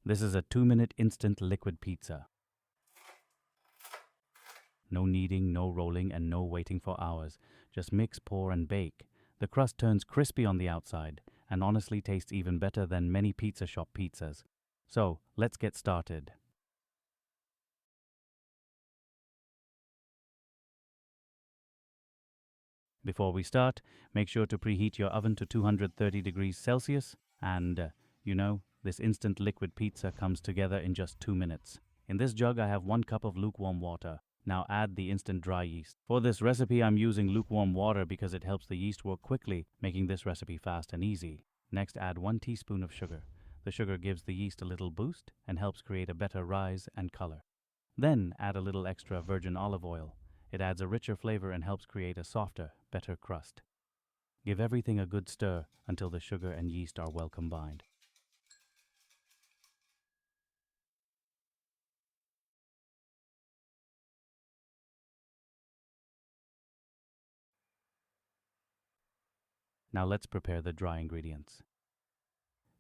This is a 2-minute instant liquid pizza. No kneading, no rolling, and no waiting for hours. Just mix, pour, and bake. The crust turns crispy on the outside and honestly tastes even better than many pizza shop pizzas. So, let's get started. Before we start, make sure to preheat your oven to 230 degrees Celsius and, this instant liquid pizza comes together in just 2 minutes. In this jug, I have 1 cup of lukewarm water. Now add the instant dry yeast. For this recipe, I'm using lukewarm water because it helps the yeast work quickly, making this recipe fast and easy. Next, add 1 teaspoon of sugar. The sugar gives the yeast a little boost and helps create a better rise and color. Then add a little extra virgin olive oil. It adds a richer flavor and helps create a softer, better crust. Give everything a good stir until the sugar and yeast are well combined. Now let's prepare the dry ingredients.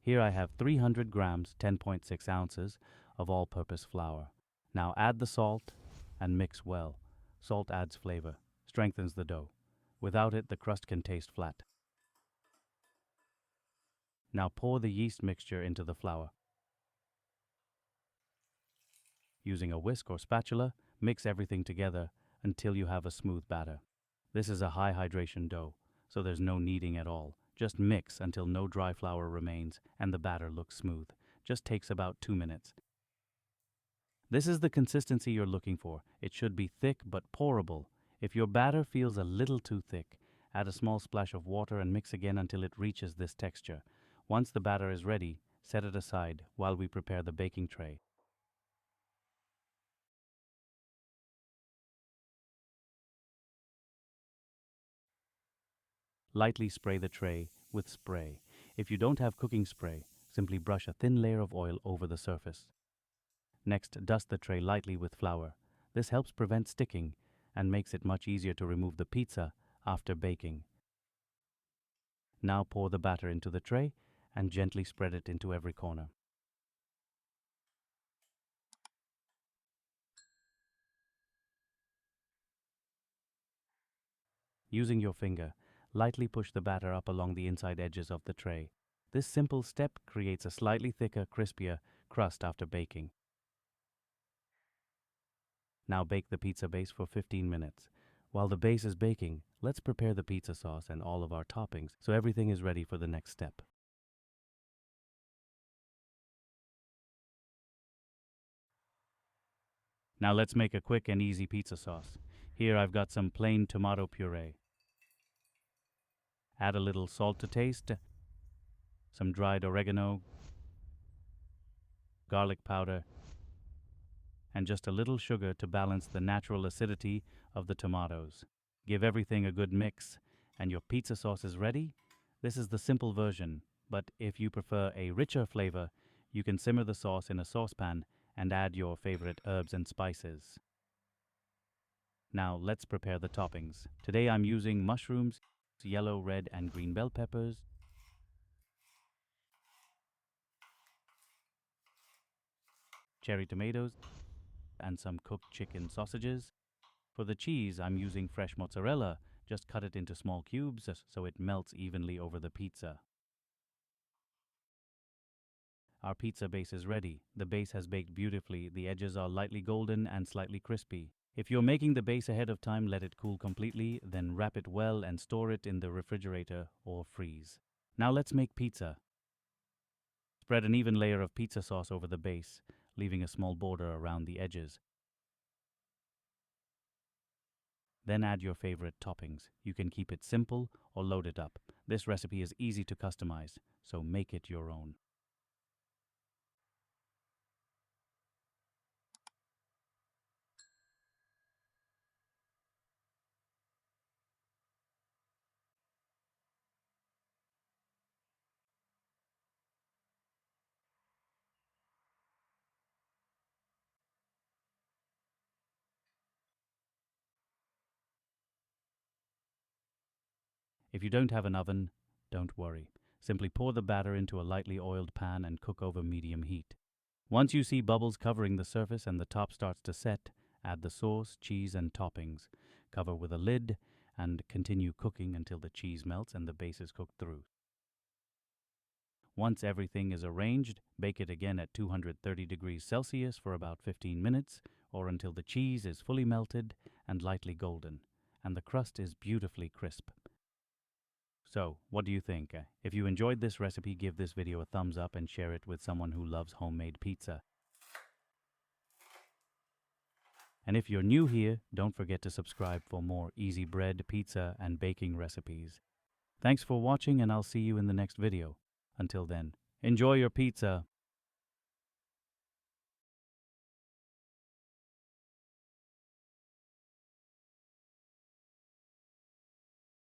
Here I have 300 grams, 10.6 ounces of all-purpose flour. Now add the salt and mix well. Salt adds flavor, strengthens the dough. Without it, the crust can taste flat. Now pour the yeast mixture into the flour. Using a whisk or spatula, mix everything together until you have a smooth batter. This is a high hydration dough, so there's no kneading at all. Just mix until no dry flour remains and the batter looks smooth. Just takes about 2 minutes. This is the consistency you're looking for. It should be thick but pourable. If your batter feels a little too thick, add a small splash of water and mix again until it reaches this texture. Once the batter is ready, set it aside while we prepare the baking tray. Lightly spray the tray with spray. If you don't have cooking spray, simply brush a thin layer of oil over the surface. Next, dust the tray lightly with flour. This helps prevent sticking and makes it much easier to remove the pizza after baking. Now pour the batter into the tray and gently spread it into every corner. Using your finger, lightly push the batter up along the inside edges of the tray. This simple step creates a slightly thicker, crispier crust after baking. Now bake the pizza base for 15 minutes. While the base is baking, let's prepare the pizza sauce and all of our toppings so everything is ready for the next step. Now let's make a quick and easy pizza sauce. Here I've got some plain tomato puree. Add a little salt to taste, some dried oregano, garlic powder, and just a little sugar to balance the natural acidity of the tomatoes. Give everything a good mix, and your pizza sauce is ready. This is the simple version, but if you prefer a richer flavor, you can simmer the sauce in a saucepan and add your favorite herbs and spices. Now let's prepare the toppings. Today I'm using mushrooms, yellow, red, and green bell peppers, cherry tomatoes, and some cooked chicken sausages. For the cheese, I'm using fresh mozzarella. Just cut it into small cubes so it melts evenly over the pizza. Our pizza base is ready. The base has baked beautifully. The edges are lightly golden and slightly crispy. If you're making the base ahead of time, let it cool completely, then wrap it well and store it in the refrigerator or freeze. Now let's make pizza. Spread an even layer of pizza sauce over the base, leaving a small border around the edges. Then add your favorite toppings. You can keep it simple or load it up. This recipe is easy to customize, so make it your own. If you don't have an oven, don't worry. Simply pour the batter into a lightly oiled pan and cook over medium heat. Once you see bubbles covering the surface and the top starts to set, add the sauce, cheese, and toppings. Cover with a lid and continue cooking until the cheese melts and the base is cooked through. Once everything is arranged, bake it again at 230 degrees Celsius for about 15 minutes or until the cheese is fully melted and lightly golden, and the crust is beautifully crisp. So, what do you think? If you enjoyed this recipe, give this video a thumbs up and share it with someone who loves homemade pizza. And if you're new here, don't forget to subscribe for more easy bread, pizza, and baking recipes. Thanks for watching, and I'll see you in the next video. Until then, enjoy your pizza.